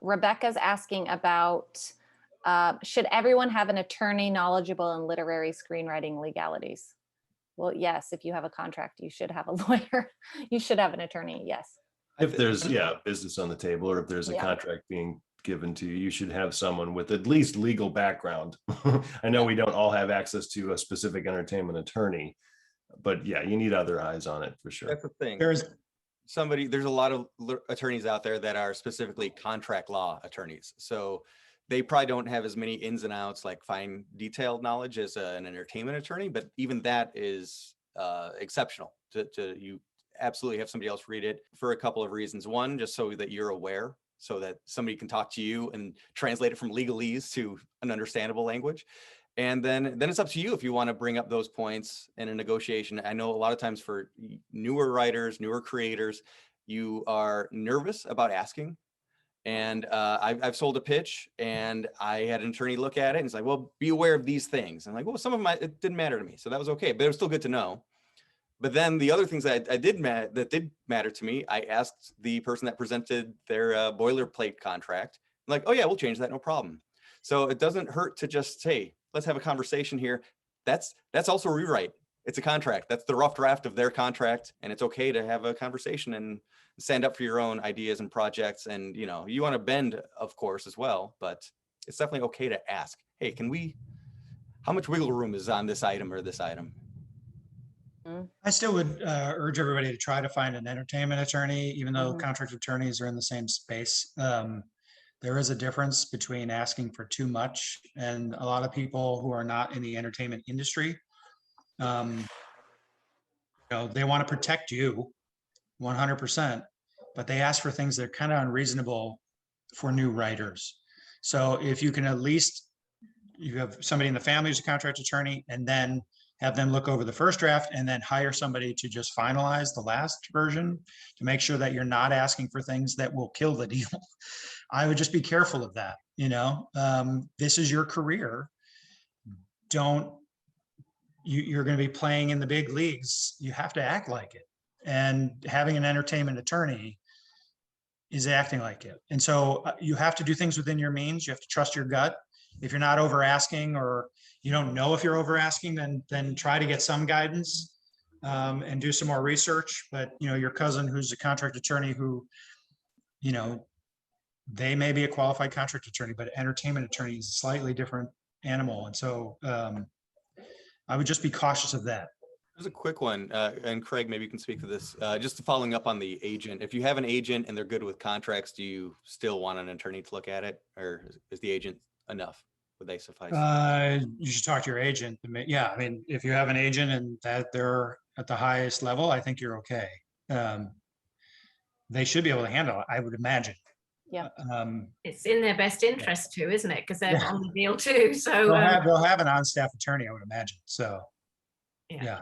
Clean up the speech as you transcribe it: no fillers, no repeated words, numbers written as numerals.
Rebecca's asking about, should everyone have an attorney knowledgeable in literary screenwriting legalities? Well, yes, if you have a contract, you should have a lawyer. You should have an attorney, yes. If there's, business on the table, or if there's a contract being given to you, you should have someone with at least legal background. I know we don't all have access to a specific entertainment attorney, but yeah, you need other eyes on it for sure. That's the thing. There's a lot of attorneys out there that are specifically contract law attorneys. So they probably don't have as many ins and outs, like fine detailed knowledge as an entertainment attorney, but even that is exceptional to you absolutely have somebody else read it for a couple of reasons. One, just so that you're aware, so that somebody can talk to you and translate it from legalese to an understandable language. And then it's up to you if you want to bring up those points in a negotiation. I know a lot of times for newer writers, newer creators, you are nervous about asking. And I've sold a pitch and I had an attorney look at it and it's like, well, be aware of these things. I'm like, well, some of them, it didn't matter to me. So that was okay, but it was still good to know. But then the other things that did matter to me, I asked the person that presented their boilerplate contract. I'm like, oh yeah, we'll change that, no problem. So it doesn't hurt to just say, let's have a conversation here. That's also a rewrite. It's a contract. That's the rough draft of their contract. And it's okay to have a conversation and stand up for your own ideas and projects. And, you know, you want to bend, of course, as well, but it's definitely okay to ask, hey, how much wiggle room is on this item or this item? I still would urge everybody to try to find an entertainment attorney, even though contract attorneys are in the same space. There is a difference between asking for too much, and a lot of people who are not in the entertainment industry, you know, they want to protect you 100%, but they ask for things that are kind of unreasonable for new writers. So if you can at least, you have somebody in the family who's a contract attorney, and then have them look over the first draft and then hire somebody to just finalize the last version to make sure that you're not asking for things that will kill the deal. I would just be careful of that. You know, this is your career. You're going to be playing in the big leagues. You have to act like it. And having an entertainment attorney is acting like it. And so you have to do things within your means. You have to trust your gut. If you're not over asking, or you don't know if you're over asking, then try to get some guidance and do some more research. But, you know, your cousin who's a contract attorney who, you know, they may be a qualified contract attorney, but entertainment attorney is a slightly different animal. And so I would just be cautious of that. There's a quick one, and Craig, maybe you can speak to this. Just following up on the agent. If you have an agent and they're good with contracts, do you still want an attorney to look at it, or is the agent enough? Would they suffice? You should talk to your agent. Yeah, I mean, if you have an agent and that they're at the highest level, I think you're okay. They should be able to handle it, I would imagine. Yeah. It's in their best interest too, isn't it? Because they're on the deal too. So they'll have an on-staff attorney, I would imagine. So yeah.